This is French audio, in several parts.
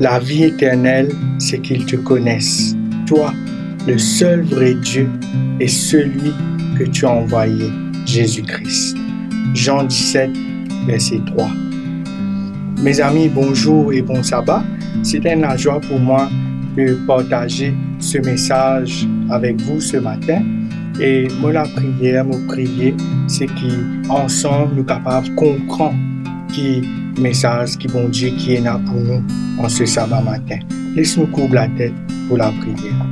La vie éternelle, c'est qu'ils te connaissent, toi, le seul vrai Dieu et celui que tu as envoyé, Jésus-Christ. Jean 17, verset 3. Mes amis, bonjour et bon sabbat. C'est une joie pour moi de partager ce message avec vous ce matin. Et la prière, c'est qu'ensemble, nous sommes capables de comprendre le message qui bon Dieu qui est là pour nous en ce sabbat matin. Laisse-nous couvrir la tête pour la prière.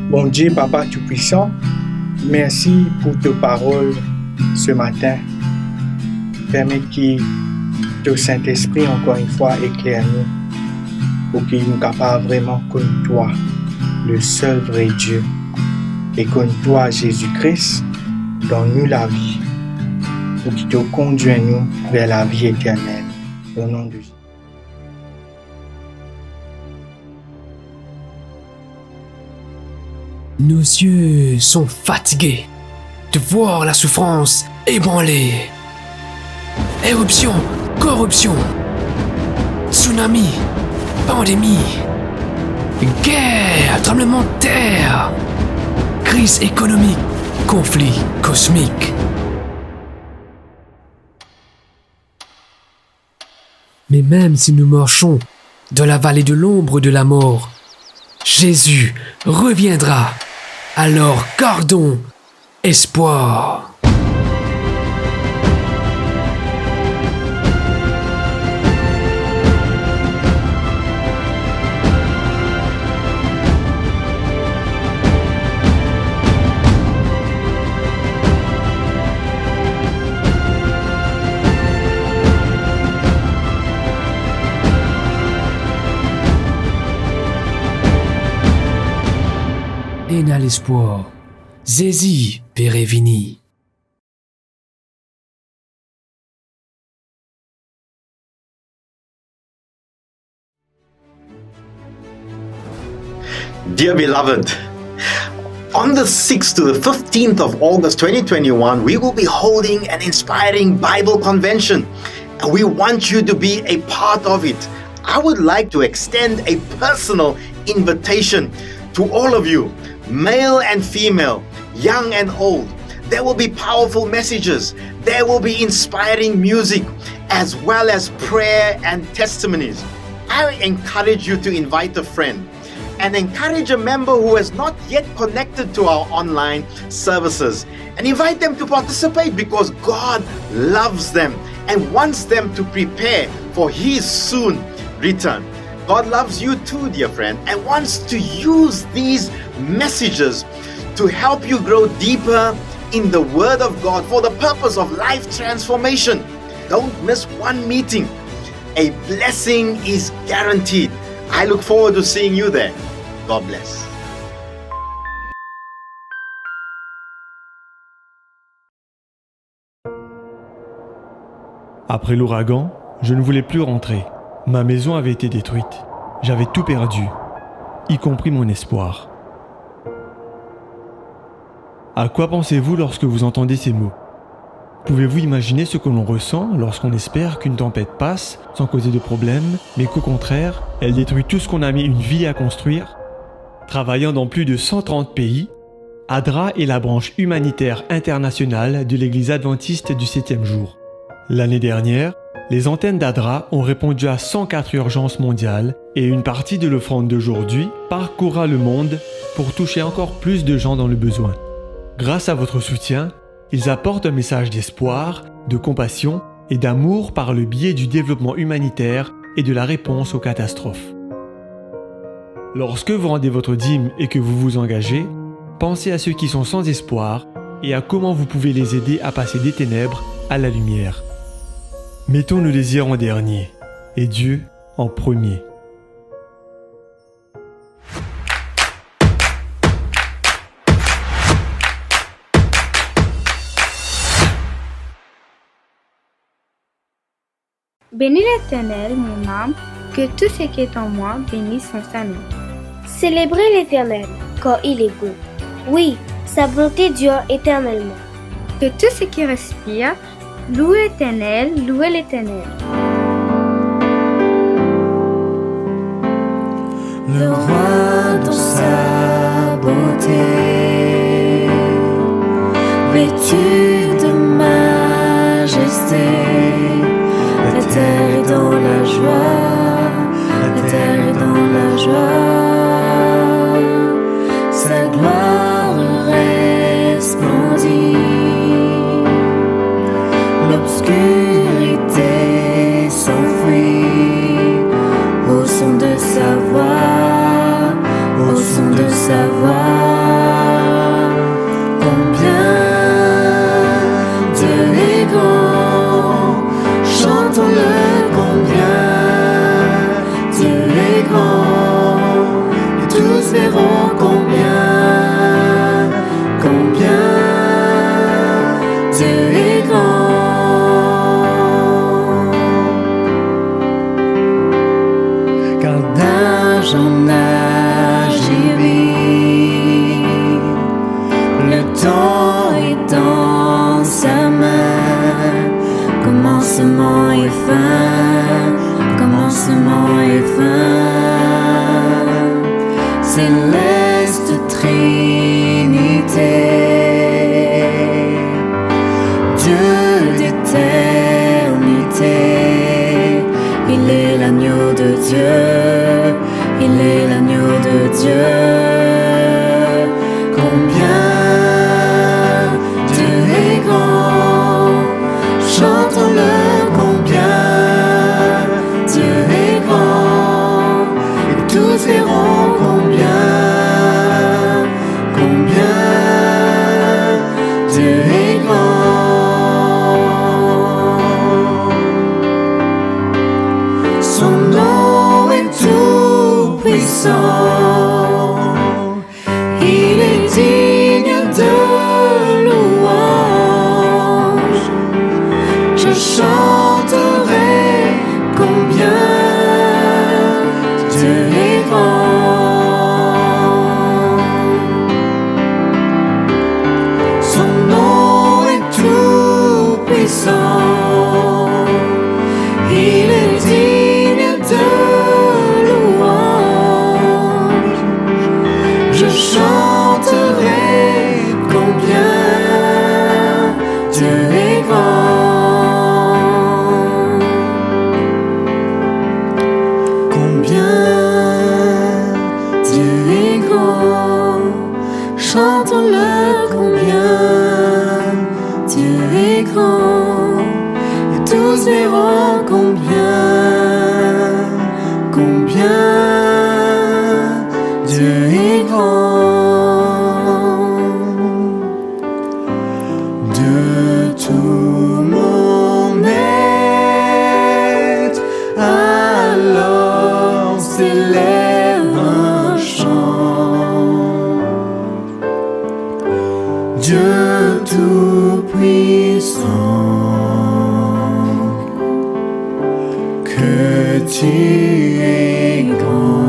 Bon Dieu, Papa Tout-Puissant, merci pour tes paroles ce matin. Permets que le Saint-Esprit, encore une fois, éclaire nous pour qu'il nous capable vraiment connaître toi, le seul vrai Dieu, et connaître toi, Jésus-Christ, donne-nous la vie, pour qu'il te conduise nous vers la vie éternelle. Au nom de Jésus. Nos yeux sont fatigués de voir la souffrance ébranler. Éruption, corruption, tsunami, pandémie, guerre, tremblement de terre, crise économique, conflit cosmique. Mais même si nous marchons dans la vallée de l'ombre de la mort, Jésus reviendra. Alors gardons espoir. À l'espoir, Zézi Pérévini. Dear beloved, on the 6th to the 15th of August 2021, we will be holding an inspiring Bible convention, and we want you to be a part of it. I would like to extend a personal invitation to all of you, male and female, young and old. There will be powerful messages. There will be inspiring music, as well as prayer and testimonies. I encourage you to invite a friend and encourage a member who has not yet connected to our online services, and invite them to participate because God loves them and wants them to prepare for His soon return. God loves you too, dear friend, and wants to use these messages to help you grow deeper in the Word of God for the purpose of life transformation. Don't miss one meeting. A blessing is guaranteed. I look forward to seeing you there. God bless. Après l'ouragan, je ne voulais plus rentrer. Ma maison avait été détruite. J'avais tout perdu, y compris mon espoir. À quoi pensez-vous lorsque vous entendez ces mots ? Pouvez-vous imaginer ce que l'on ressent lorsqu'on espère qu'une tempête passe sans causer de problème, mais qu'au contraire, elle détruit tout ce qu'on a mis une vie à construire ? Travaillant dans plus de 130 pays, ADRA est la branche humanitaire internationale de l'Église adventiste du 7e jour. L'année dernière, les antennes d'ADRA ont répondu à 104 urgences mondiales et une partie de l'offrande d'aujourd'hui parcourra le monde pour toucher encore plus de gens dans le besoin. Grâce à votre soutien, ils apportent un message d'espoir, de compassion et d'amour par le biais du développement humanitaire et de la réponse aux catastrophes. Lorsque vous rendez votre dîme et que vous vous engagez, pensez à ceux qui sont sans espoir et à comment vous pouvez les aider à passer des ténèbres à la lumière. Mettons nos désirs en dernier et Dieu en premier. Bénis l'Éternel, mon âme, que tout ce qui est en moi bénisse son salut. Célébrez l'Éternel, car il est bon. Oui, sa bonté dure éternellement. Que tout ce qui respire loue l'Éternel, louez l'Éternel. le roi dans sa beauté, vêtu de majesté. La terre est dans la joie, la terre est dans la joie. Sa gloire resplendit, l'obscurité s'enfuit au son de sa voix, au son de sa voix. Combien Dieu est grand, chantons-le, combien Dieu est grand, et tous verront combien Dieu est grand. Car d'âge en âge il vit, le temps est dans sa main. Commencement et fin, commencement et fin. Céleste Trinité, Dieu d'éternité, il est l'agneau de Dieu, il est l'agneau de Dieu. Combien Dieu est grand, chantons-le, combien Dieu est grand, et tous verront combien Dieu est grand. Son nom est tout puissant, il est digne de louange. Je chanterai combien Dieu est grand. Son nom est tout puissant, il est digne de louange. Je chanterai combien Dieu est grand. Combien Dieu est grand, chantons-le, combien Dieu est grand, et tous verront combien Dieu est grand. De tout mon être, alors s'élève un chant. Dieu tout-puissant, que tu es grand.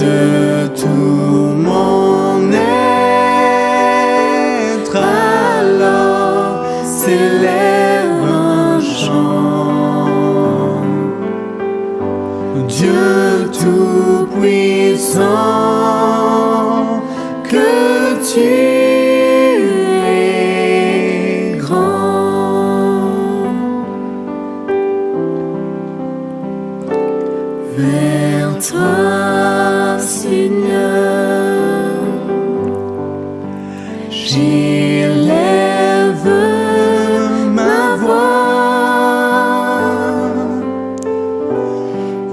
De tout mon être, alors s'élève un chant. Dieu tout-puissant, que tu es grand. Vers toi, Seigneur, j'élève ma voix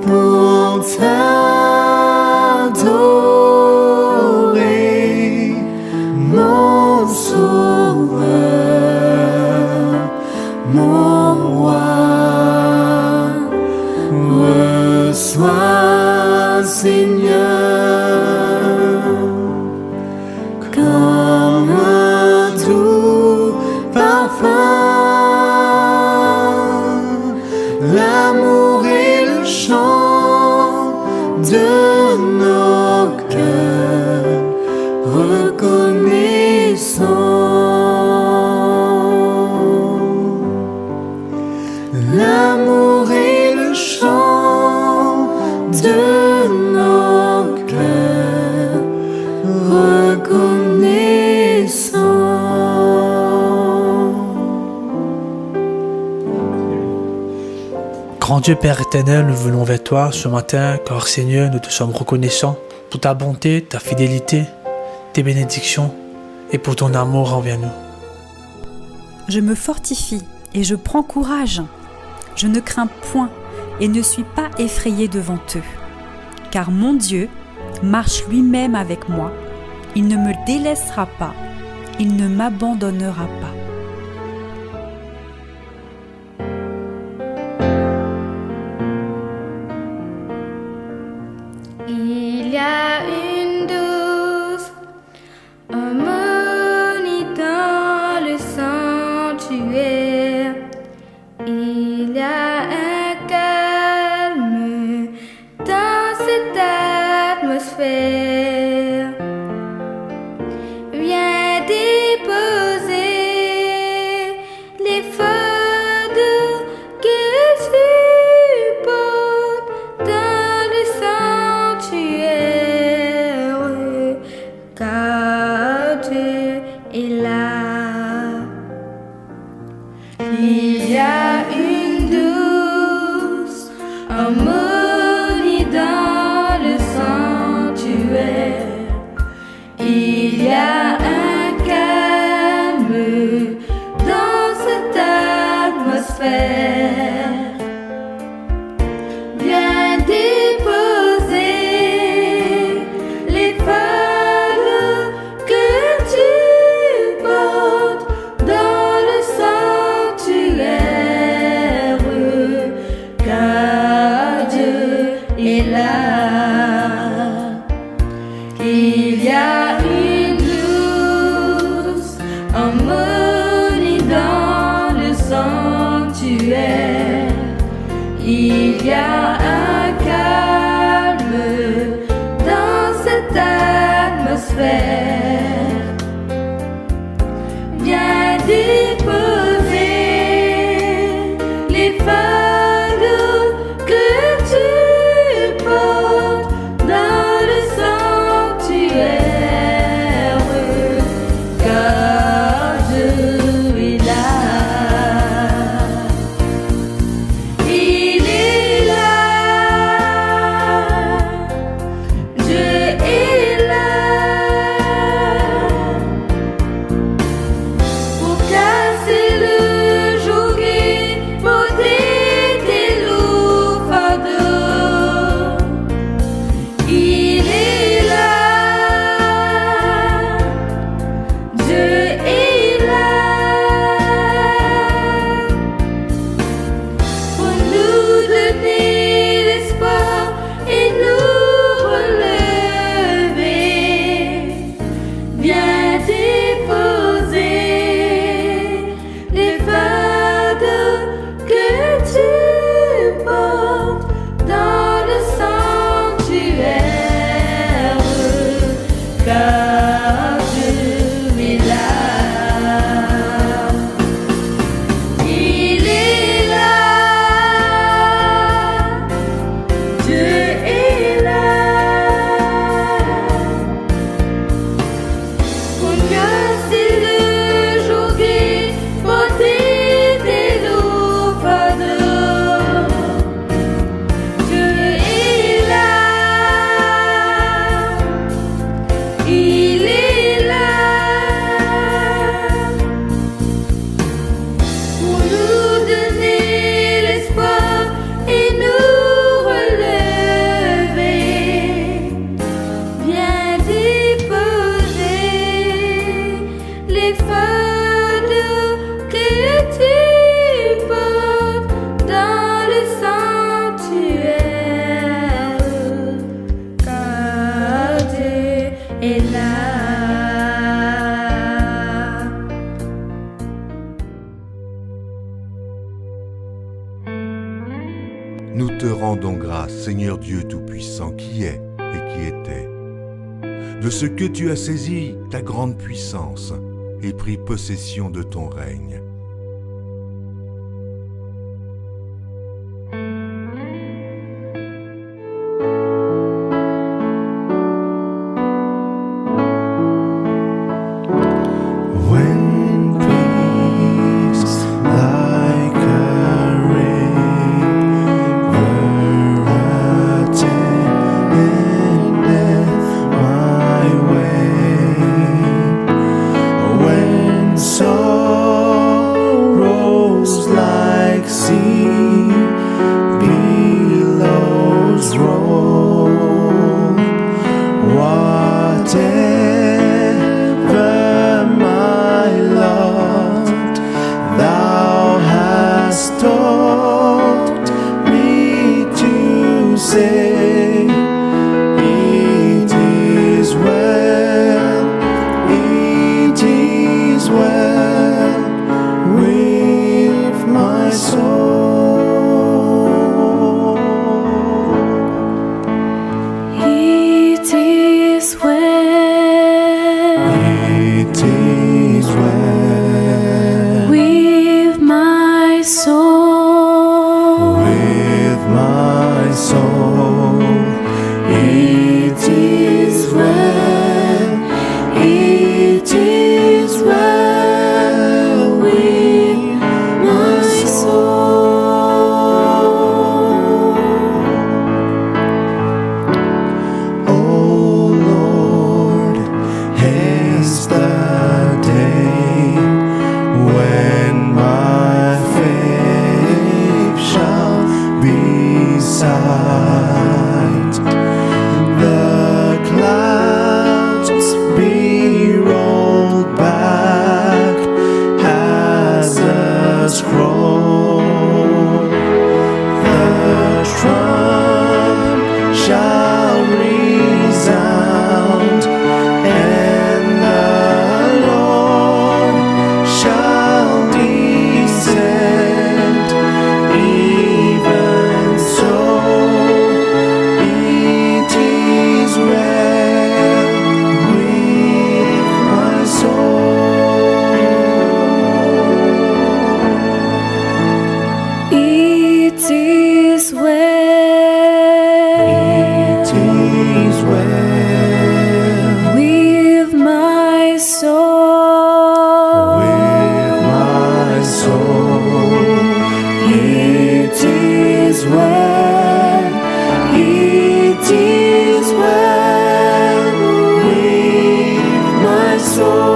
pour t'adorer, Grand Dieu Père éternel, nous venons vers toi ce matin, car Seigneur, nous te sommes reconnaissants pour ta bonté, ta fidélité, tes bénédictions et pour ton amour envers nous. Je me fortifie et je prends courage. Je ne crains point et ne suis pas effrayé devant eux. Car mon Dieu marche lui-même avec moi. Il ne me délaissera pas. Il ne m'abandonnera pas. Il y a une douce harmonie dans le sanctuaire. Il y a un calme dans cette atmosphère. Viens déposer les fardeaux que tu portes dans le sanctuaire, car Dieu est là. Il y a une douce harmonie dans le sanctuaire. Il y a un calme dans cette atmosphère. Viens déposer les fardeaux que tu portes dans le sanctuaire, car Dieu est là. Il y a une douce harmonie dans le sanctuaire. Il y a un calme dans cette atmosphère. Viens déposer les fardeaux que tu portes dans le sanctuaire, car Dieu est là. Il est là, Dieu est là, pour casser le joug et porter tes lourds fardeaux. Il est là, Dieu est là, pour nous donner l'espoir et nous relever. Viens déposer les fardeaux que tu portes dans le sanctuaire, car Dieu est là. Il est là, Dieu est là, pour casser le joug et porter tes lourds fardeaux. Dieu est là, il est là, pour nous donner l'espoir et nous relever. Viens déposer les fardeaux que tu portes dans le sanctuaire, car Dieu est là. Nous te rendons grâce, Seigneur Dieu Tout-Puissant, qui est et qui était, de ce que tu as saisi ta grande puissance et pris possession de ton règne. When peace like a rain soul, with my soul, it is well, it is well with my soul.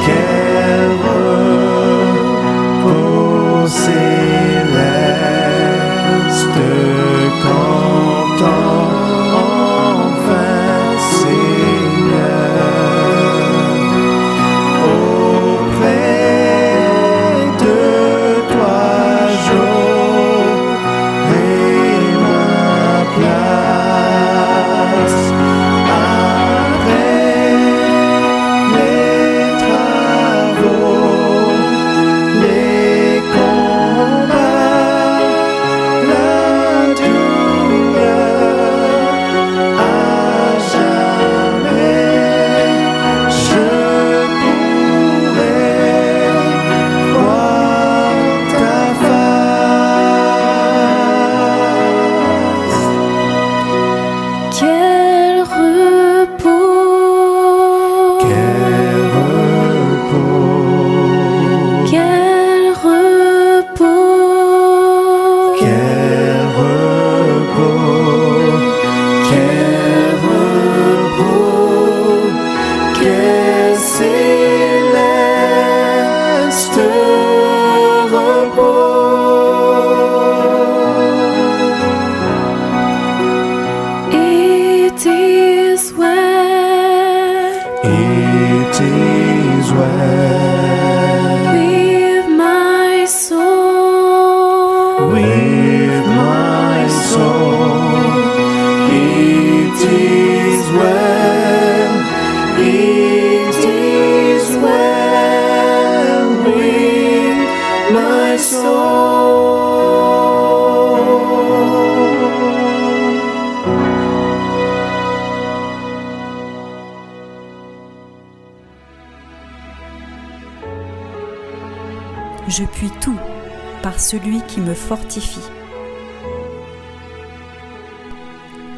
Quel repos céleste qu'entend enfin Seigneur auprès de toi j'aurai ma place après les travaux, les combats, la douleur, à jamais je pourrai voir ta face. Quel repos, quel repos, quel repos, quel repos, quel repos, quel céleste repos. It is well, it is well with my soul, with my soul. It is well, it is well with my soul. Je puis tout par celui qui me fortifie.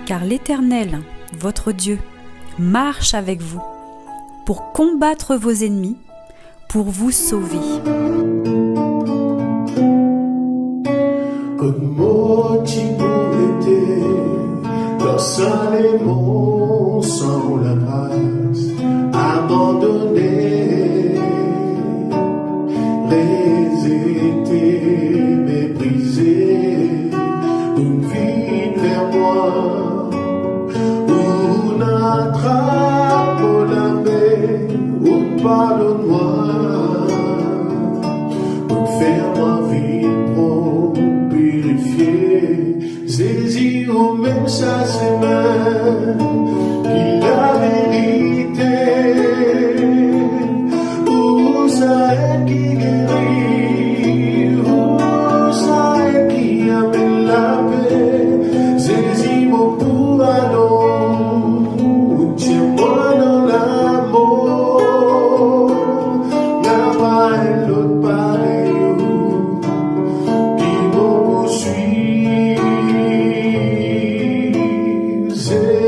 Car l'Éternel, votre Dieu, marche avec vous pour combattre vos ennemis, pour vous sauver. Sans la grâce, abandonné, résété, méprisé, une vie vers moi, on attrape la main, on pardonne-moi, on fait ma vie pour purifier, saisir au même sa semaine. La vérité, où ça est qui guérit, où ça est qui amène la paix, saisis mon pardon, tiens-moi dans l'amour, n'a pas un autre pareil, qui me poursuit, saisis.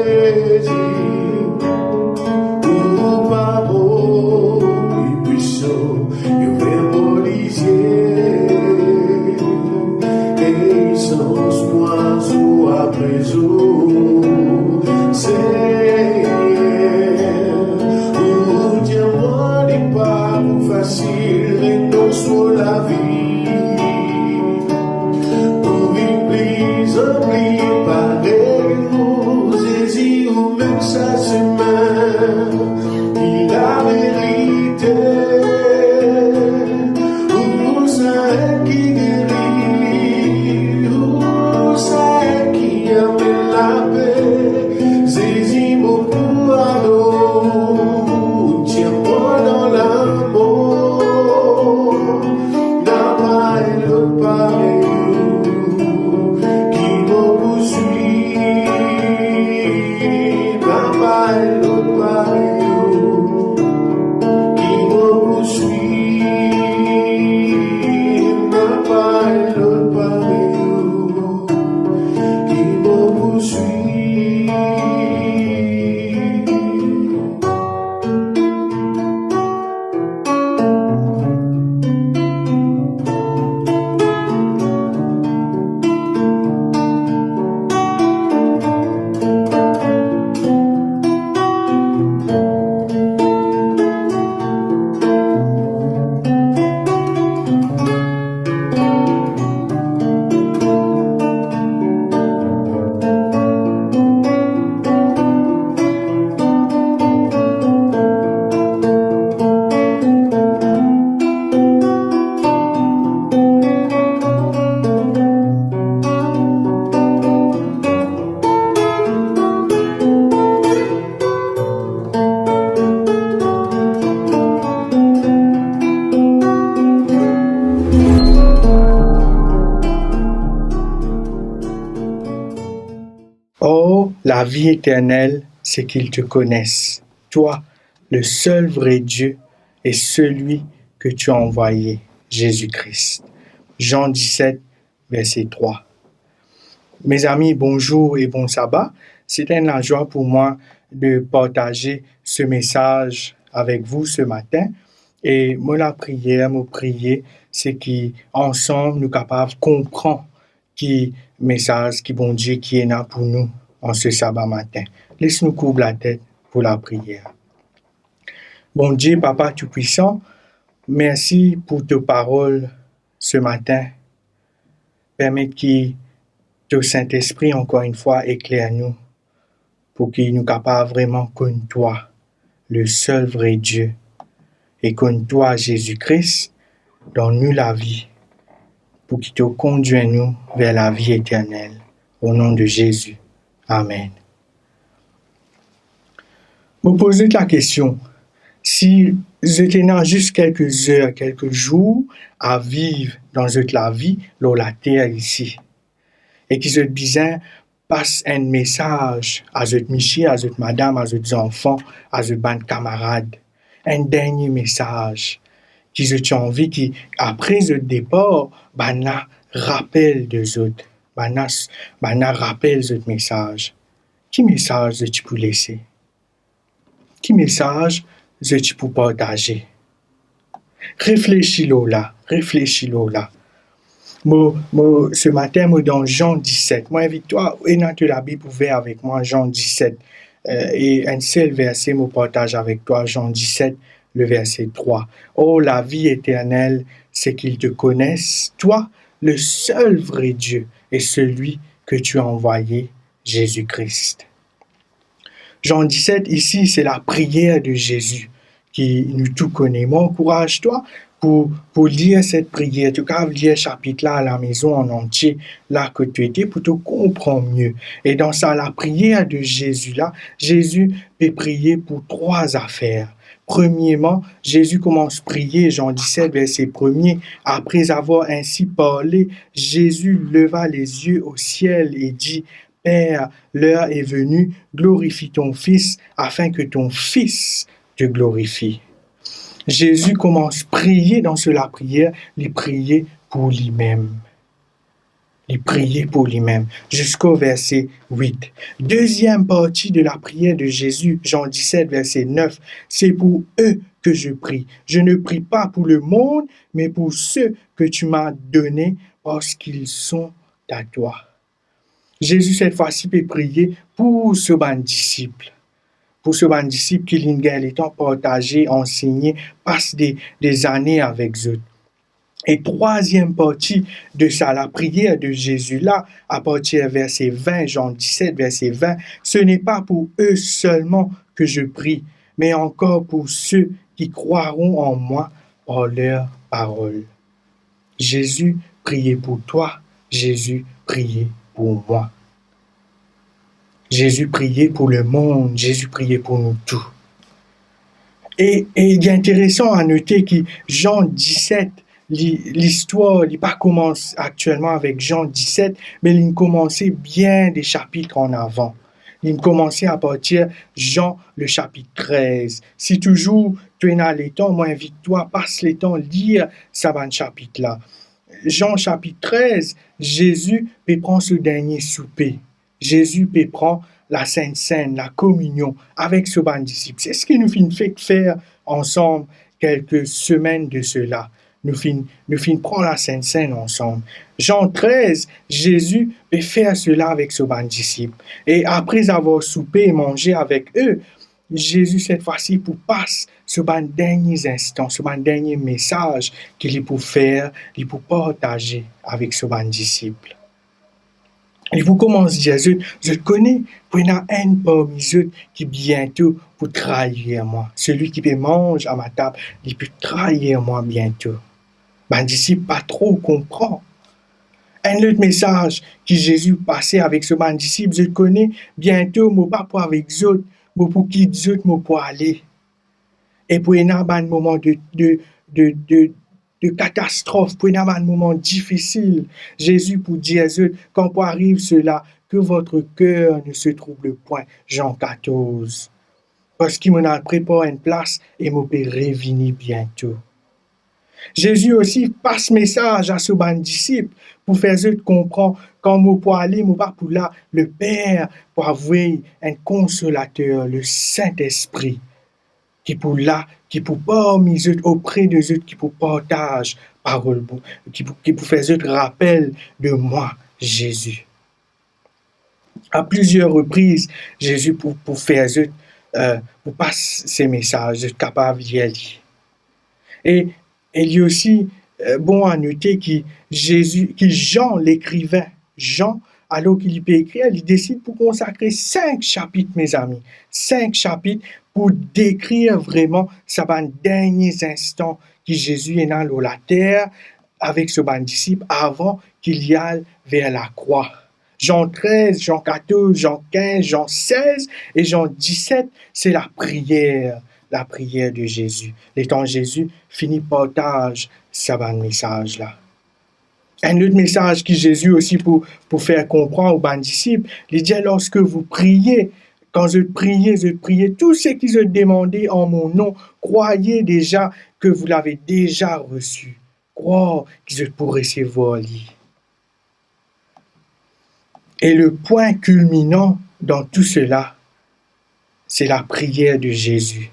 Oh, la vie éternelle, c'est qu'ils te connaissent, toi, le seul vrai Dieu et celui que tu as envoyé, Jésus-Christ. Jean 17, verset 3. Mes amis, bonjour et bon sabbat. C'est une joie pour moi de partager ce message avec vous ce matin. Et moi, la prière, c'est qu'ensemble, nous capables de comprendre qui message, qui bon Dieu, qui est là pour nous en ce sabbat matin. Laisse-nous couvrir la tête pour la prière. Bon Dieu, Papa Tout-Puissant, merci pour tes paroles ce matin. Permets que ton Saint-Esprit, encore une fois, éclaire-nous pour qu'il nous capable vraiment connaître toi, le seul vrai Dieu, et connaître toi, Jésus-Christ, donne-nous la vie, pour qu'il te conduise nous vers la vie éternelle. Au nom de Jésus. Amen. Me poser la question, si j'étais là juste quelques heures, quelques jours à vivre dans la vie, dans la terre ici, et que je besoin passe un message à cette monsieur, à cette madame, à ces enfants, à ces bande camarades, un dernier message, qui j'ai envie qui après ce départ, là rappelle des autres, là rappelle ce message. Qui message tu peux laisser? Qui message tu peux partager? Réfléchis-le là. Ce matin, dans Jean 17, moi invite-toi, et dans la Bible ouverte avec moi, Jean 17, et un seul verset me partage avec toi, Jean 17, le verset 3. Oh, la vie éternelle, c'est qu'ils te connaissent, toi, le seul vrai Dieu, et celui que tu as envoyé, Jésus-Christ. Jean 17, ici, c'est la prière de Jésus qui nous tout connaît. Moi, encourage-toi pour lire cette prière. Tu peux lire ce chapitre-là à la maison en entier, là que tu étais, pour te comprendre mieux. Et dans ça, la prière de Jésus-là, Jésus peut prier pour 3 affaires. Premièrement, Jésus commence à prier, Jean 17, verset 1er. Après avoir ainsi parlé, Jésus leva les yeux au ciel et dit, Père, l'heure est venue, glorifie ton Fils, afin que ton Fils te glorifie. Jésus commence à prier dans la prière, il priait pour lui-même. Il priait pour lui-même, jusqu'au verset 8. Deuxième partie de la prière de Jésus, Jean 17, verset 9. C'est pour eux que je prie. Je ne prie pas pour le monde, mais pour ceux que tu m'as donnés, parce qu'ils sont à toi. Jésus, cette fois-ci, peut prier pour ce bon disciple. Pour ce bon disciple qui l'ingèle étant partagé, enseigné, passe des années avec eux. Et troisième partie de ça, la prière de Jésus là, à partir du verset 20, Jean 17, verset 20, ce n'est pas pour eux seulement que je prie, mais encore pour ceux qui croiront en moi par leur parole. Jésus priait pour toi, Jésus priait pour moi. Jésus priait pour le monde, Jésus priait pour nous tous. Et il est intéressant à noter que Jean 17, l'histoire, il pas commence actuellement avec Jean 17, mais il commençait bien des chapitres en avant. Il commençait à partir de Jean, le chapitre 13. Si toujours tu es dans les temps, moi invite-toi, passe les temps, lire ce chapitre-là. Jean chapitre 13, Jésus peut prendre ce dernier souper. Jésus peut prendre la Sainte Seine, la communion avec ce bon disciple. C'est ce qui nous fait faire ensemble quelques semaines de cela. Nous finissons prendre la Sainte Seine ensemble. Jean 13, Jésus peut faire cela avec ce bon disciple. Et après avoir soupé et mangé avec eux, Jésus, cette fois-ci, pour passer ce bon dernier instant, ce bon dernier message qu'il est pour faire, il pour partager avec ce bon disciple. Et vous commencez à dire, je connais, pour il y en a un parmi eux qui bientôt pour trahir moi. Celui qui peut manger à ma table, il peut trahir moi bientôt. Ben disciple pas trop comprend. Un autre message que Jésus passait avec ce bon disciple, je connais, bientôt, moi pas pour avec eux autres, moi pour qui eux autres, moi pour aller. Et pour il y en a un moment de catastrophe, pour un moment difficile. Jésus pour dire, quand pour arrive cela, que votre cœur ne se trouble point. Jean 14. Parce qu'il m'a préparé une place et m'a revenir bientôt. Jésus aussi passe message à ce bon disciple pour faire eux comprendre quand moi pour aller, moi pas pour là, le Père pour avouer un consolateur, le Saint-Esprit, qui pour là, qui pour parmi eux, auprès de eux, qui pour partage parole, qui pour faire eux rappel de moi, Jésus. À plusieurs reprises, Jésus pour faire eux, pour passer ces messages, eux capable d'y aller. Et il y a aussi bon à noter que Jean l'écrivain, Jean, alors qu'il peut écrire, il décide pour consacrer 5 chapitres, mes amis, 5 chapitres pour décrire vraiment ce derniers instants que Jésus est dans la terre avec ce bon disciple avant qu'il y aille vers la croix. Jean 13, Jean 14, Jean 15, Jean 16 et Jean 17, c'est la prière de Jésus. L'étant Jésus finit partage ce bon message-là. Un autre message que Jésus aussi pour faire comprendre aux bons disciples, il dit lorsque vous priez, quand vous priez, tout ce qu'ils ont demandé en mon nom, croyez déjà que vous l'avez déjà reçu. Croyez qu'ils pour recevoir lui. Et le point culminant dans tout cela, c'est la prière de Jésus.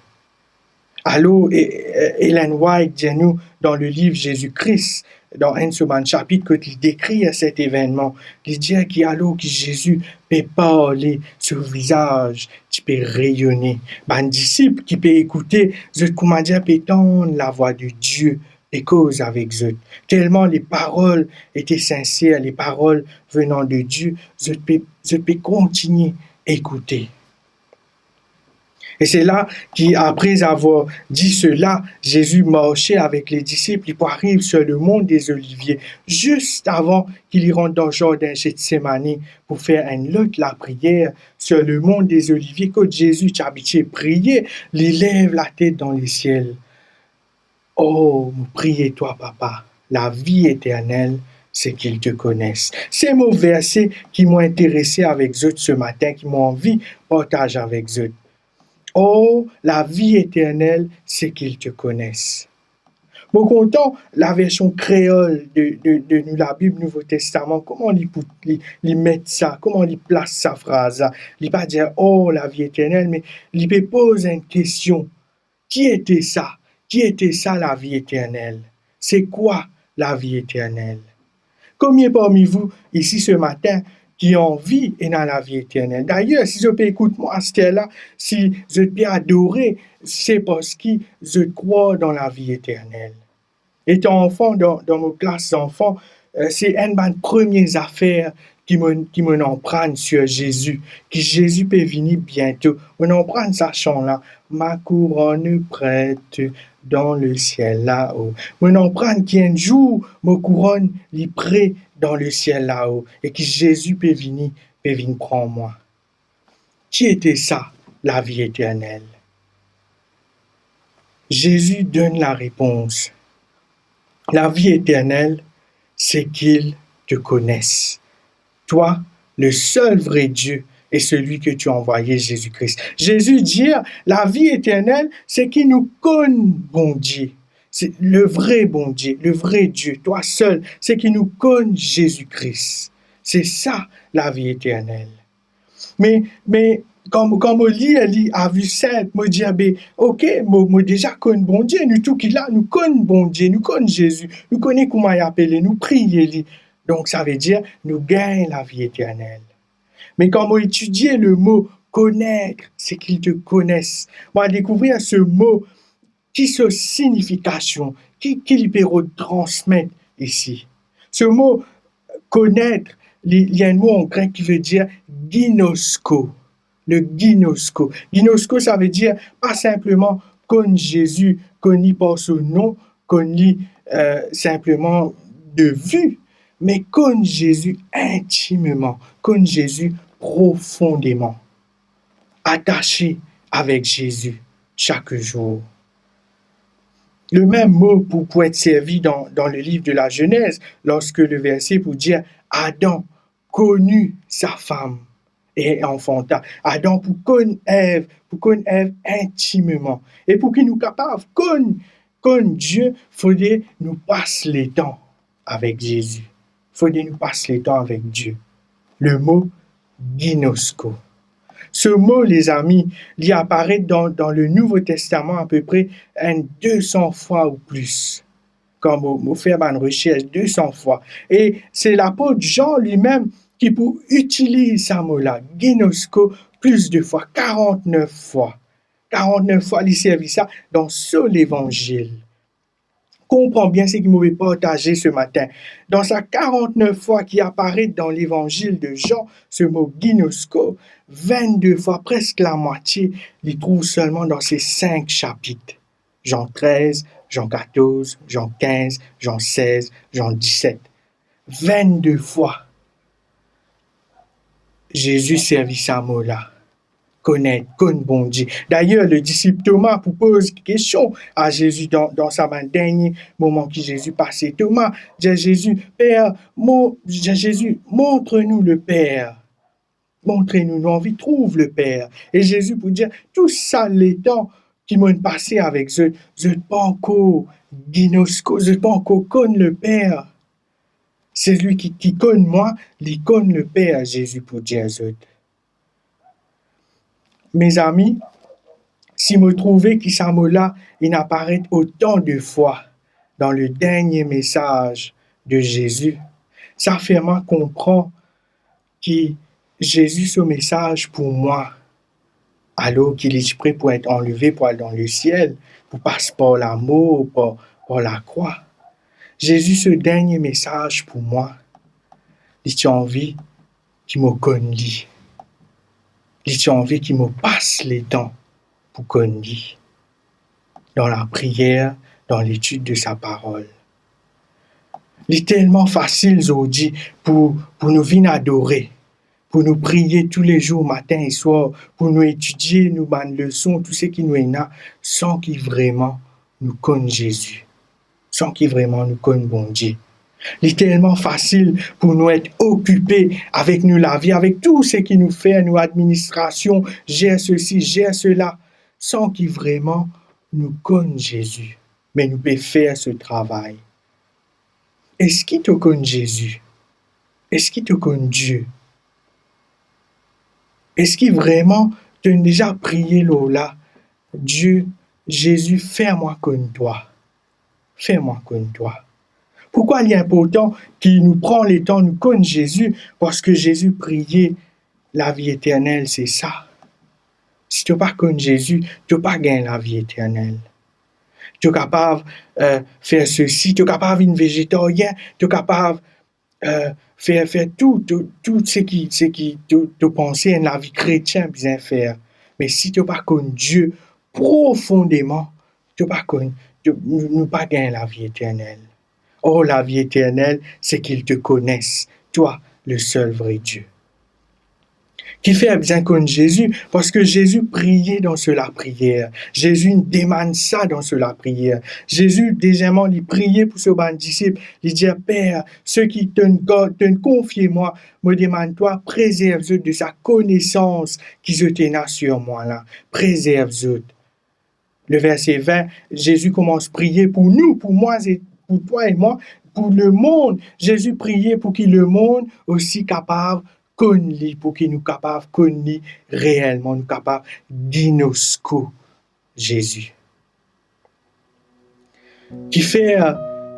Alors, Ellen White dit nous dans le livre Jésus-Christ, dans un second chapitre, quand il décrit cet événement, il dit que Jésus peut parler, son visage qui peut rayonner. Un disciple qui peut écouter, comment dire, peut entendre la voix de Dieu et cause avec eux. Tellement les paroles étaient sincères, les paroles venant de Dieu, je peux continuer à écouter. Et c'est là qu'après avoir dit cela, Jésus marchait avec les disciples, il arrive sur le mont des Oliviers, juste avant qu'il y rentre dans le jardin Gethsémani pour faire la prière sur le mont des Oliviers. Quand Jésus t'habitué prier, il lève la tête dans les ciels. Oh, priez-toi, papa, la vie éternelle, c'est qu'ils te connaissent. Ces mots versets qui m'ont intéressé avec eux ce matin, qui m'ont envie de partager avec eux. Oh, la vie éternelle, c'est qu'ils te connaissent. Bon, content, la version créole de la Bible Nouveau Testament, comment ils mettent ça, comment ils placent sa phrase. Ils ne pas dire, oh, la vie éternelle, mais ils peut poser une question. Qui était ça? Qui était ça, la vie éternelle? C'est quoi la vie éternelle? Combien parmi vous, ici ce matin, qui ont envie et dans la vie éternelle? D'ailleurs, si je peux écouter moi, là, si je peux adorer, c'est parce que je crois dans la vie éternelle. Étant enfant, dans mon classe d'enfants, c'est une des premières affaires qui me empruntent sur Jésus, que Jésus peut venir bientôt. On emprunte sa chanson-là, ma couronne prête dans le ciel là-haut. On emprunte qu'un jour, ma couronne est prête dans le ciel là-haut, et que Jésus peut venir prendre moi. Qui était ça, la vie éternelle? Jésus donne la réponse. La vie éternelle, c'est qu'ils te connaissent. Toi, le seul vrai Dieu et celui que tu as envoyé, Jésus-Christ. Jésus dit, la vie éternelle, c'est qu'il nous connaît, bon Dieu. C'est le vrai bon Dieu, le vrai Dieu, toi seul, c'est qu'il nous connaît, Jésus-Christ. C'est ça, la vie éternelle. Mais quand on lit à vue simple, on dit, ok, moi déjà connais bon Dieu, nous tout qui là, nous connaissons bon Dieu, nous connaissons Jésus, nous connaissons comment il appelle, nous prions. Donc ça veut dire, nous gagnons la vie éternelle. Mais quand on étudie le mot connaître, c'est qu'ils te connaissent. On va découvrir ce mot, qui sa signification, qu'il peut transmettre ici. Ce mot connaître, il y a un mot en grec qui veut dire ginosko. Le ginosko. Ginosko, ça veut dire pas simplement connaître Jésus, connaître par son nom, connaître simplement de vue, mais connaître Jésus intimement, connaître Jésus profondément, attaché avec Jésus chaque jour. Le même mot pour être servi dans le livre de la Genèse, lorsque le verset pour dire Adam connu sa femme et enfanta. Adam pour connaître Ève intimement. Et pour qu'il nous capable connaître Dieu, faudrait nous passer le temps avec Jésus. Faudrait nous passer le temps avec Dieu. Le mot ginosko. Ce mot, les amis, il apparaît dans le Nouveau Testament à peu près 200 fois ou plus. Quand on fait une recherche 200 fois. Et c'est l'apôtre Jean lui-même qui pour utiliser ce mot-là, ginosko, plus de fois, 49 fois. 49 fois, il servi ça dans seul évangile. Comprends bien ce qu'il m'avait partagé ce matin. Dans sa 49 fois qui apparaît dans l'évangile de Jean, ce mot ginosko, 22 fois, presque la moitié, il trouve seulement dans ces 5 chapitres. Jean 13, Jean 14, Jean 15, Jean 16, Jean 17. 22 fois, Jésus servit ce mot-là. Connaître bon Dieu. D'ailleurs, le disciple Thomas pose une question à Jésus dans sa dernier moment que Jésus passait. Thomas dit à Jésus, Père, Jésus, montre-nous le Père. Montrez-nous, nous envie trouve le Père. Et Jésus pour dire, tout ça, les temps qui m'ont passé avec eux, je n'ai pas encore ginosko, je n'ai pas encore connu le Père. C'est lui qui connaît moi, il connaît le Père, Jésus pour dire à eux. Mes amis, si vous trouvez que ce mot-là, il apparaît autant de fois dans le dernier message de Jésus, ça fait moi comprendre que Jésus, ce message pour moi, alors qu'il est prêt pour être enlevé, pour aller dans le ciel, pour passer par l'amour, par la croix. Jésus, ce dernier message pour moi, il a envie qu'il me connaisse. Il a envie qu'il me passe le temps pour connaître. Dans la prière, dans l'étude de sa parole. Il est tellement facile aujourd'hui pour nous venir adorer, pour nous prier tous les jours, matin et soir, pour nous étudier, nous donner des leçons, tout ce qui nous est là, sans qu'il vraiment nous connaisse Jésus, sans qu'il vraiment nous connaisse bon Dieu. Il est tellement facile pour nous être occupés avec nous la vie, avec tout ce qui nous fait, nos administrations, gère ceci, gère cela, sans qu'il vraiment nous connaisse Jésus. Mais nous pouvons faire ce travail. Est-ce qu'il te connaît Jésus? Est-ce qu'il te connaît Dieu? Est-ce qu'il vraiment t'a déjà prié là? Dieu, Jésus, fais-moi connaître toi. Fais-moi connaître toi. Pourquoi il est important qu'il nous prend le temps de nous connaître Jésus? Parce que Jésus priait la vie éternelle, c'est ça. Si tu n'as pas connu Jésus, tu n'as pas gagné la vie éternelle. Tu es capable de faire ceci, tu es capable d'être végétarien, tu es capable de faire tout ce qui te pensait à la vie chrétienne bien faire. Mais si tu n'as pas connu Dieu profondément, tu n'as pas connu, tu n'as pas gagné la vie éternelle. Oh, la vie éternelle, c'est qu'ils te connaissent, toi, le seul vrai Dieu. Qui fait bien connaître Jésus, parce que Jésus priait dans la prière. Jésus demande ça dans la prière. Jésus, deuxièmement, il priait pour ce bon disciple. Il dit, Père, ceux qui te confient moi, me demande-toi, préserve-eux de sa connaissance qui se tenait sur moi là. Préserve-eux. Le verset 20, Jésus commence à prier pour nous, pour moi, pour toi et moi, pour le monde. Jésus priait pour que le monde aussi capable connaître, pour qu'il nous capable de connaître réellement, nous capable d'inosko Jésus. Qui fait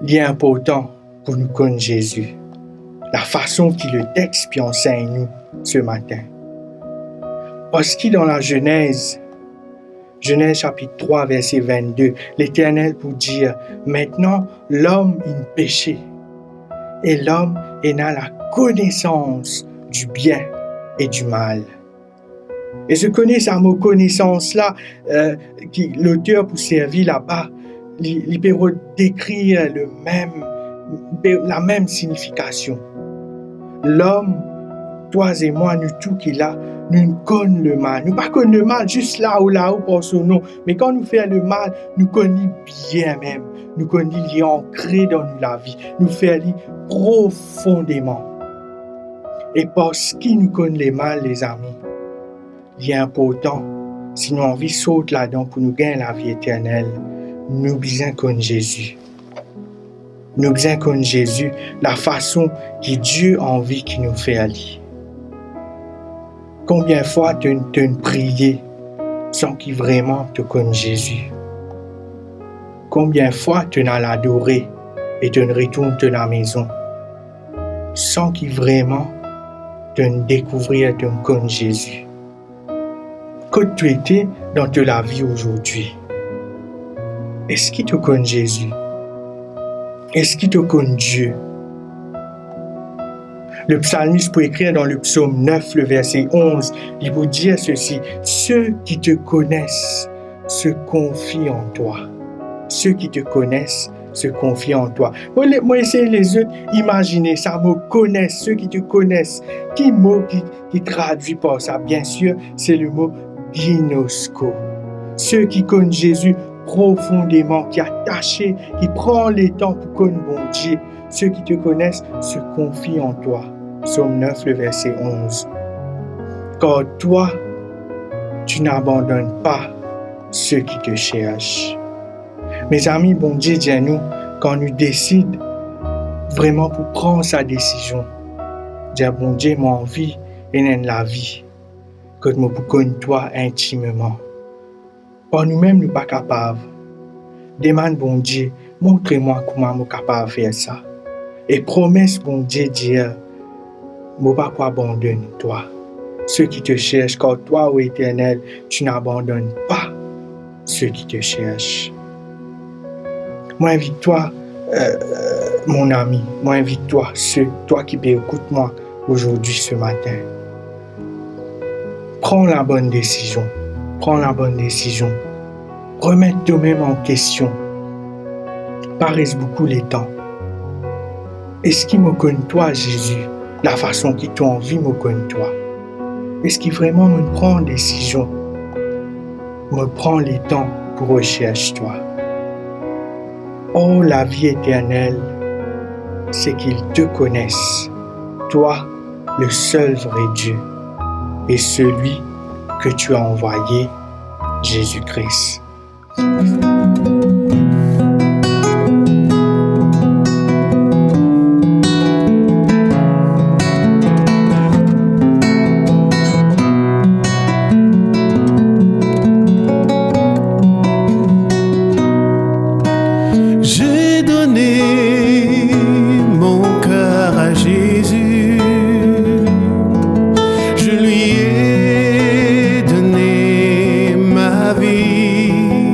l'important pour nous connaître Jésus, la façon qu'il le texte puis enseigne nous ce matin. Parce que dans la Genèse chapitre 3, verset 22, l'Éternel pour dire, maintenant l'homme est péché et l'homme est dans la connaissance du bien et du mal. Et je connais ce mot connaissance-là, qui l'auteur pour servir là-bas, il peut décrire la même signification. L'homme, toi et moi, nous tout qu'il a, nous connaissons le mal. Nous ne connaissons pas le mal juste là ou pour son nom. Mais quand nous faisons le mal, nous connaissons bien même. Nous connaissons qu'il est ancré dans la vie. Nous faisons profondément. Et parce qu'il nous connaît les mal, les amis, il est important, si nous envie sauter là-dedans pour nous gagner la vie éternelle, nous besoin connaître Jésus. Nous besoin connaître Jésus, la façon que Dieu a envie qu'il nous fait aller. Combien de fois tu as prié sans qu'il vraiment te connaisse Jésus? Combien de fois tu as l'adoré et tu retournes à la maison sans qu'il vraiment te découvrir et te connaisse Jésus? Que tu étais dans ta vie aujourd'hui? Est-ce qu'il te connaît Jésus? Est-ce qu'il te connaît Dieu? Le psalmiste peut écrire dans le psaume 9, le verset 11, il vous dit ceci: ceux qui te connaissent se confient en toi. Ceux qui te connaissent se confient en toi. Moi, essayez les autres, imaginez ça, me connaissent, ceux qui te connaissent. Quel mot qui traduit par ça? Bien sûr, c'est le mot ginosko. Ceux qui connaissent Jésus profondément, qui est attaché, qui prend le temps pour connaître bon Dieu. Ceux qui te connaissent se confient en toi. Psaume 9, le verset 11. Car toi, tu n'abandonnes pas ceux qui te cherchent. Mes amis, bon Dieu dit à nous, quand nous décidons vraiment pour prendre sa décision, dire bon Dieu, moi envie et dans la vie, que nous pour connaître toi intimement. Par nous-mêmes, nous ne sommes pas capables. Demande bon Dieu, montrez-moi comment je suis capable de faire ça. Et promesse bon Dieu dire, je ne vais pas abandonner toi. Ceux qui te cherchent, car toi, ô Éternel, tu n'abandonnes pas ceux qui te cherchent. Moi, invite-toi, mon ami, moi, invite-toi, toi qui écoutes moi aujourd'hui, ce matin. Prends la bonne décision. Prends la bonne décision. Remets toi-même en question. Paraisse beaucoup les temps. Est-ce qu'il me connaît toi, Jésus, la façon qu'il t'a envie me connaît toi? Est-ce qu'il vraiment me prend une décision? Me prend les temps pour rechercher toi? Oh, la vie éternelle, c'est qu'ils te connaissent, toi, le seul vrai Dieu, et celui que tu as envoyé, Jésus-Christ. J'ai donné mon cœur à Jésus, je lui ai donné ma vie.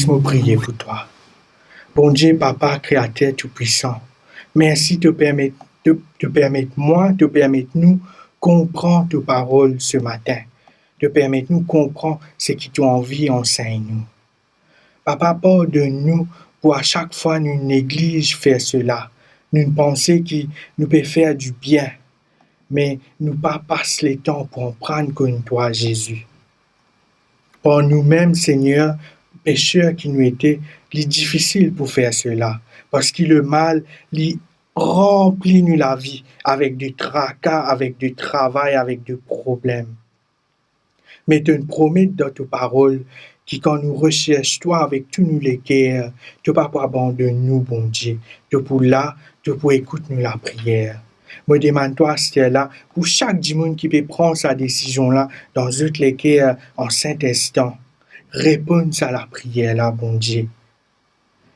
Laisse-moi prier pour toi. Bon Dieu, Papa, Créateur Tout-Puissant, merci de permettre nous comprendre tes paroles ce matin, de permettre nous comprendre ce qui tu as envie enseigne-nous. Papa, pardonne-nous pour à chaque fois nous néglige faire cela, nous penser que nous peut faire du bien, mais nous pas passe le temps pour en prendre comme toi, Jésus. Pour nous-mêmes, Seigneur, pécheurs qui nous étaient, il est difficile pour faire cela, parce que le mal, il remplit nous la vie avec du tracas, avec du travail, avec des problèmes. Mais tu nous promets dans tes paroles que quand nous recherchons toi avec tous nous les cœurs, tu ne vas pas abandonner nous, bon Dieu. Tu pour là, tu pour écouter nous la prière. Moi, demande-toi, là pour chaque dimanche qui peut prendre sa décision là, dans toutes les cœurs, en cet instant, réponds à la prière là, bon Dieu.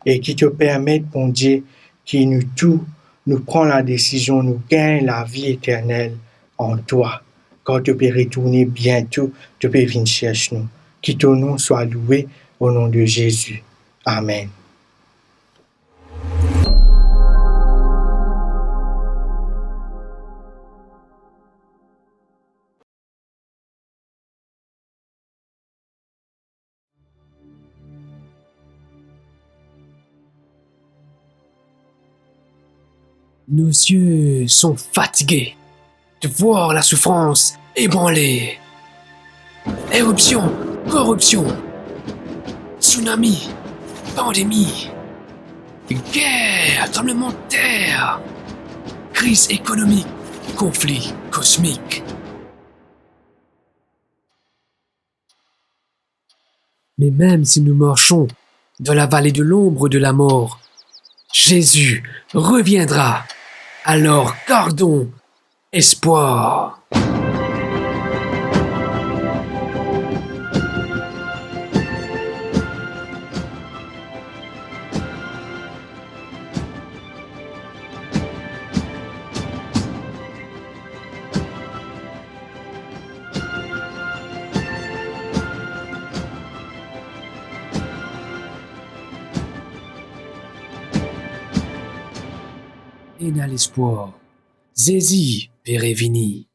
Et qui te permette, bon Dieu, qui nous prend la décision, nous gagne la vie éternelle en toi. Quand tu peux retourner bientôt, tu peux venir chercher nous. Que ton nom soit loué au nom de Jésus. Amen. Nos yeux sont fatigués de voir la souffrance ébranlée. Éruption, corruption, tsunami, pandémie, guerre, tremblement de terre, crise économique, conflit cosmique. Mais même si nous marchons dans la vallée de l'ombre de la mort, Jésus reviendra. Alors gardons espoir. Et à l'espoir, Zézi Pérevini.